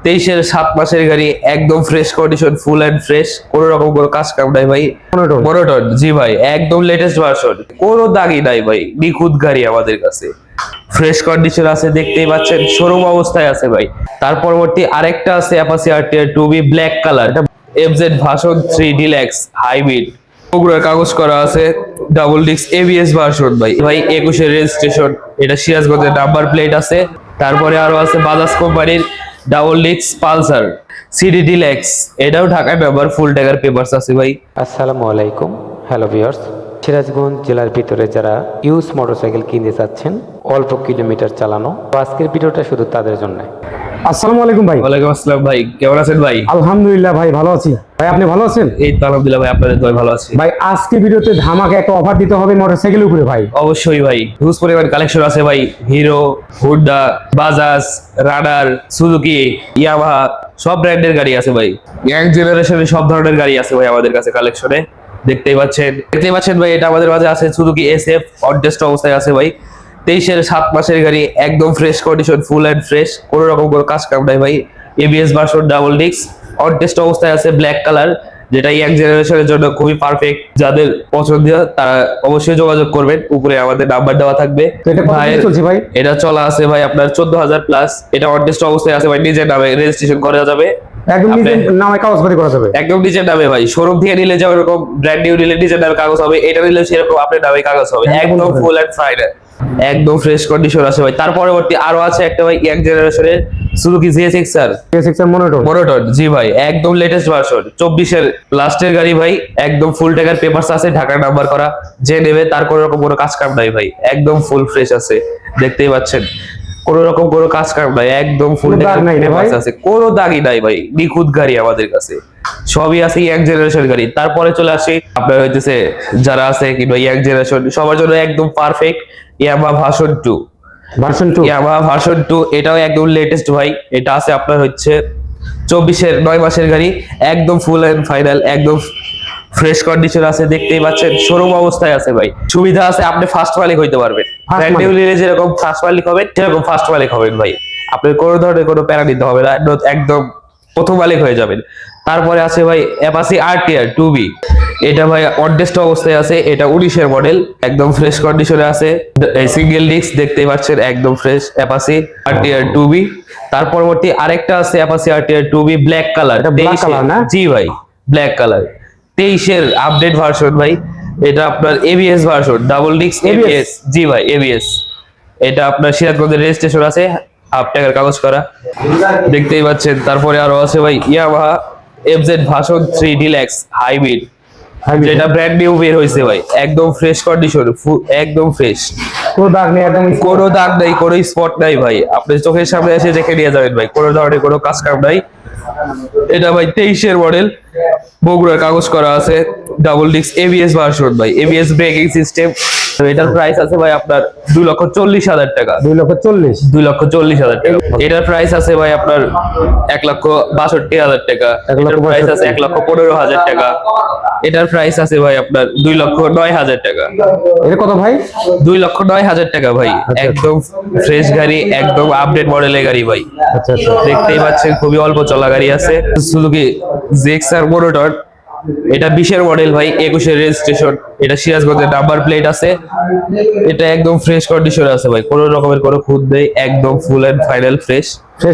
23-এর 7 মাসের গাড়ি, একদম fresh condition, full and fresh, কোনো রকম কোনো কাজ কাম নাই ভাই। মনোটন, জি ভাই, একদম লেটেস্ট ভার্সন, কোনো দাগই নাই ভাই, নিখুঁত গাড়ি আমাদের কাছে, ফ্রেশ কন্ডিশন আছে, দেখতেই পাচ্ছেন শোরুম অবস্থায় আছে ভাই। তার পরবর্তী আরেকটা আছে Apache RTR 2B black colour, FZ version 3 deluxe hybrid, বগুড়ার কাগজ করা আছে, ডাবল ডিস্ক এবিএস ভার্সন ভাই। 21-এর রেজিস্ট্রেশন, এটা সিরাজগঞ্জের নাম্বার প্লেট আছে। তারপরে আরো আছে বাজাজ কোম্পানির double disc Pulsar CD deluxe, এটাও ঢাকায় নাম্বার, ফুল টাকার পেপারস আছে ভাই। আসসালামু আলাইকুম, হ্যালো ভিউয়ার্স। সিরাজগঞ্জ জেলার ভিতরে যারা ইউজ মোটরসাইকেল কিনতে চাচ্ছেন, অল্প কিলোমিটার চালানো, তো আজকের ভিডিওটা শুধু তাদের জন্য। আসসালামু আলাইকুম ভাই। ওয়ালাইকুম আসসালাম ভাই, কেমন আছেন ভাই? আলহামদুলিল্লাহ ভাই, ভালো আছি। ভাই আপনি ভালো আছেন? এই তো আলহামদুলিল্লাহ ভাই, আপনাদের দোয়ায় ভালো আছি ভাই আজকে ভিডিওতে ধামাকা একটা অফার দিতে হবে মোটরসাইকেলের উপরে ভাই। অবশ্যই ভাই, হিউজ পরিমাণ কালেকশন আছে ভাই, hero, Honda, Bajaj, radar, Suzuki, Yamaha, সব ব্র্যান্ডের গাড়ি আছে ভাই। ইয়াং জেনারেশনের সব ধরনের গাড়ি আছে ভাই আমাদের কাছে কালেকশনে, দেখতেই পাচ্ছেন ভাই। এটা আমাদের মাঝে আছে সুজুকি এসএফ, অনটেস্ট অবস্থায় আছে ভাই। 23-এর 7 মাসের গাড়ি, একদম fresh condition, full and fresh, কোনো রকম কোনো কাজ কাম নাই ভাই। ABS version double disc, on test অবস্থায় আছে, ব্ল্যাক কালার, যেটা ইয়াং জেনারেশনের জন্য খুবই পারফেক্ট। যাদের পছন্দ তারা অবশ্যই যোগাযোগ করবেন, উপরে আমাদের নাম্বার দেওয়া থাকবে। ভাই এটা চলা আছে ভাই আপনার 14,000 প্লাস। এটা অনটেস্ট অবস্থায় আছে ভাই, নিজের নামে রেজিস্ট্রেশন করা যাবে, একদম নিজের নামে কাগজপত্র করা যাবে, একদম নিজের নামে ভাই। শোরুম থেকে নিলে যেরকম ব্র্যান্ড নিউ নিলে নিজের নামে কাগজ হবে, এটা নিলে সেরকম আপনার নামে কাগজ হবে, একদম ফুল এন্ড ফাইনাল, একদম ফ্রেশ কন্ডিশন আছে ভাই। তার পরবর্তী আরো আছে একটা ভাই, ইয়াং জেনারেশনের সুজুকি জিএসএক্সআর মনোটন, জি ভাই, একদম লেটেস্ট ভার্সন, 24-এর লাস্টের গাড়ি ভাই, একদম ফুল টাকার পেপারস আছে, ঢাকার নাম্বার করা, যে নেবে তার কোনো রকম কোনো কাজ কাম নাই ভাই, একদম ফুল ফ্রেশ আছে, দেখতেই পাচ্ছেন কোনো রকম কোনো কাজ কাম নাই, একদম ফুল টাকার পেপারস আছে, কোনো দাগই নাই ভাই, নিখুঁত গাড়ি আমাদের কাছে, সবই আছে ইয়াং জেনারেশন গাড়ি। তারপরে চলে আসি আপনার হইতেছে যারা আছে কিংবা ইয়াং জেনারেশন সবার জন্য একদম perfect Yamaha version 2, Yamaha version 2, এটাও একদম লেটেস্ট ভাই। এটা আছে আপনার হচ্ছে 24-এর 9 মাসের গাড়ি, একদম ফুল এন্ড ফাইনাল, একদম ফ্রেশ কন্ডিশন আছে, দেখতেই পাচ্ছেন শোরুম অবস্থায় আছে ভাই। সুবিধা আছে, আপনি ফার্স্ট মালিক হইতে পারবেন, ব্র্যান্ড নিউ নিলে যেরকম ফার্স্ট মালিক হবেন সেরকম ফার্স্ট মালিক হবেন ভাই, আপনার কোনো ধরনের কোনো প্যারা নিতে হবে না, একদম প্রথম মালিক হয়ে যাবেন। তারপরে আছে ভাই অ্যাপাচি আরটিআর 2B, এটা ভাই অনটেস্ট অবস্থায় আছে, এটা 19-এর মডেল, একদম ফ্রেশ কন্ডিশনে আছে, সিঙ্গেল ডিস্ক, দেখতেই পাচ্ছেন একদম ফ্রেশ অ্যাপাচি আরটিআর 2B। তার পরবর্তী আরেকটা আছে Apache RTR 2B black colour, জি ভাই, ব্ল্যাক কালার, 23-এর আপডেট ভার্সন ভাই। এটা আপনার ABS version, double disc ABS, জি ভাই এবিএস। এটা আপনার সিরাজগঞ্জের রেজিস্ট্রেশন আছে, হাফ টাকার কাগজ করা, দেখতেই পাচ্ছেন। তারপরে আরো আছে ভাই Yamaha FZ version 3 deluxe hybrid, যেটা ব্র্যান্ড নিউ বের হইছে ভাই, একদম ফ্রেশ কন্ডিশন, একদম ফ্রেশ, কোনো দাগ নেই, একদম কোনো দাগ নাই, কোনো স্পট নাই ভাই, আপনি চোখের সামনে এসে দেখে নিয়ে যাবেন ভাই, কোনো ধরনের কোনো কাজ কাম নাই। এটা ভাই 23-এর মডেল, বগুড়ার কাগজ করা আছে, ডাবল ডিস্ক এবিএস ভার্সন ভাই, এবিএস ব্রেকিং সিস্টেম। এটার প্রাইস আছে ভাই আপনার 2,40,000 টাকা, 2,40,000 টাকা। এটার প্রাইস আছে ভাই আপনার 1,62,000 টাকা, এটার প্রাইস আছে 1,15,000 টাকা, এটার প্রাইস আছে ভাই আপনার 2,09,000 টাকা। এটা কত ভাই? 2,09,000 টাকা ভাই, একদম ফ্রেশ গাড়ি, একদম আপডেট মডেলের গাড়ি ভাই। আচ্ছা আচ্ছা, দেখতেই পাচ্ছেন খুবই অল্প চলা গাড়ি আছে, সুজুকি জিএক্সআর মনোটন, এটা 20-এর মডেল ভাই, 21-এর রেজিস্ট্রেশন, এটা সিরাজগঞ্জের নাম্বার প্লেট আছে, এটা একদম ফ্রেশ কন্ডিশনে আছে ভাই, কোনো রকমের কোনো খুঁত নেই, একদম ফুল এন্ড ফাইনাল ফ্রেশ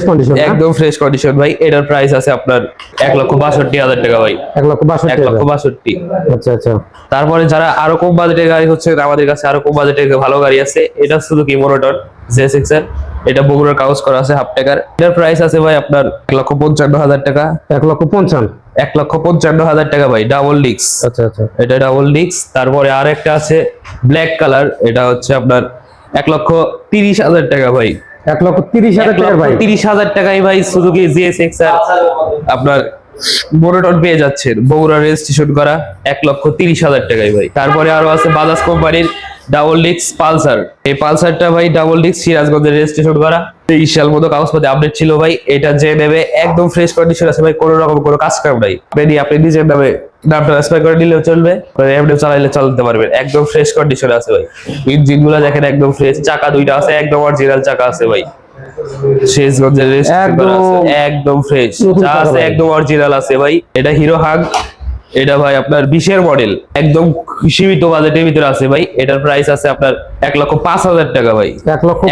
কন্ডিশন, একদম ফ্রেশ কন্ডিশন ভাই। এটার প্রাইস আছে আপনার 1,62,000 টাকা ভাই, 1,62,000। আচ্ছা আচ্ছা। তারপরে যারা আরো কম বাজেটের গাড়ি হচ্ছে, আমাদের কাছে আরো কম বাজেটের ভালো গাড়ি আছে, এটা সুজুকি মনোটন জেএসএক্সআর, এটা বগুড়ার কাগজ করা আছে, হাফ টাকার। এটার প্রাইস আছে ভাই আপনার 1,55,000 টাকা, 1,55,000 টাকা ভাই, ডাবল ডিস্ক। আচ্ছা আচ্ছা, এটা ডাবল ডিস্ক। তারপরে আরেকটা আছে ব্ল্যাক কালার, এটা হচ্ছে আপনার 1,30,000 টাকা ভাই, 1,30,000 টাকা ভাই, 30,000 টাকায় ভাই সুজুকি জিএসএক্সআর আপনার মনোটন পেয়ে যাচ্ছেন, বগুড়া রেজিস্ট্রেশন করা, 1,30,000 টাকায় ভাই। তারপরে আরো আছে বাজাজ কোম্পানির ডাবল ডিস্ক পালসার, এই পালসারটা ভাই ডাবল ডিস্ক, সিরাজগঞ্জের রেজিস্ট্রেশন করা, 23 সাল মতো কাগজপত্রে আপডেট ছিল ভাই। এটা যে নেবে একদম ফ্রেশ কন্ডিশন আছে ভাই, কোনো রকম কোনো কাজ কাম নাই, আপনি নিজের নামে নাম ট্রান্সফার করে নিলেও চলবে, এমনি চালাইলে চালাতে পারবেন, একদম ফ্রেশ কন্ডিশন আছে ভাই। ইঞ্জিন গুলো দেখেন একদম ফ্রেশ, চাকা দুইটা আছে একদম অরিজিনাল চাকা আছে ভাই, শেষগঞ্জের একদম- একদম ফ্রেশ নতুন যা টাকা আছে ভাই। একদম অরিজিনাল আছে ভাই। এটা হিরো হাগ, এটা ভাই আপনার 20-এর মডেল, একদম সীমিত বাজেটের ভিতরে আছে ভাই। এটার প্রাইস আছে আপনার 1,05,000 টাকা ভাই।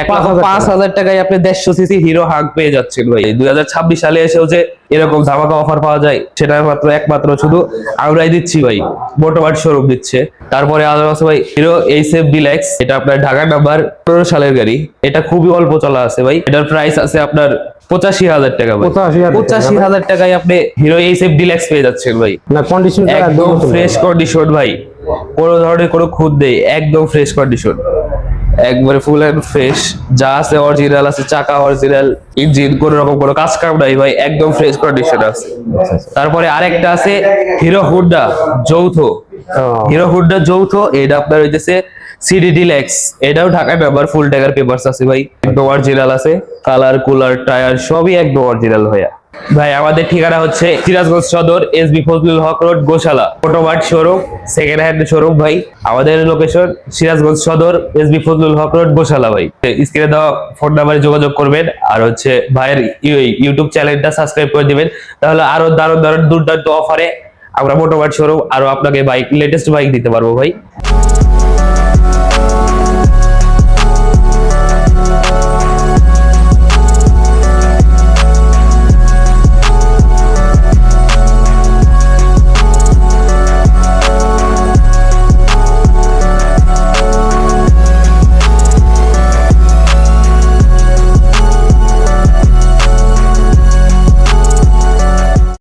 1,05,000 টাকায় আপনি 150 সিসি হিরো হাগ পেয়ে যাচ্ছেন ভাই। 2026 সালে এসেও যে এরকম ধামাকা অফার পাওয়া যায় সেটা একমাত্র শুধু আমরাই দিচ্ছি ভাই, মোটোমাট শোরুম দিচ্ছে। তারপরে আরো আছে ভাই হিরো এইচএফ ডিলাক্স, এটা আপনার ঢাকা নাম্বার 15 সালের গাড়ি। এটা খুবই অল্প চলা আছে ভাই। এটার প্রাইস আছে আপনার 85,000 টাকা ভাই। 85,000 টাকা। 85,000 টাকায় আপনি হিরো এইচএফ ডিলাক্স পেয়ে যাচ্ছেন ভাই। না কন্ডিশন একদম ফ্রেশ কন্ডিশন ভাই, কোনো ধরনের কোনো খুঁত নেই, একদম ফ্রেশ কন্ডিশন, একবারে ফুল এন্ড ফ্রেশ। যা আছে অরিজিনাল আছে, চাকা অরিজিনাল, ইঞ্জিন কোনো রকম কোনো কাজ কাম নাই ভাই, একদম ফ্রেশ কন্ডিশন আছে। তারপরে আরেকটা আছে হিরো হুন্ডা যৌথ, হিরো হুন্ডা যৌথ, এটা আপনার হইতেছে সিডি ডিলাক্স। এটাও ঢাকা নাম্বার, ফুল টাকার পেপারস আছে ভাই, একদম অরিজিনাল আছে, কালার কুলার টায়ার সবই একদম অরিজিনাল ভাইয়া। ভাই আমাদের ঠিকানা হচ্ছে Sirajganj Sadar, SB Fazlul Haque road, Goshala, Automart showroom, second hand showroom ভাই। আমাদের location Sirajganj Sadar, SB Fazlul Haque road, Goshala ভাই। স্ক্রিনে দেওয়া ফোন নাম্বারে যোগাযোগ করবেন, আর হচ্ছে ভাইয়ের ইউটিউব চ্যানেলটা সাবস্ক্রাইব করে দিবেন, তাহলে আরো দারুণ দারুণ দুর্দান্ত অফারে আমরা মোটোমার্ট শোরুম আরো আপনাকে বাইক, লেটেস্ট বাইক দিতে পারবো ভাই।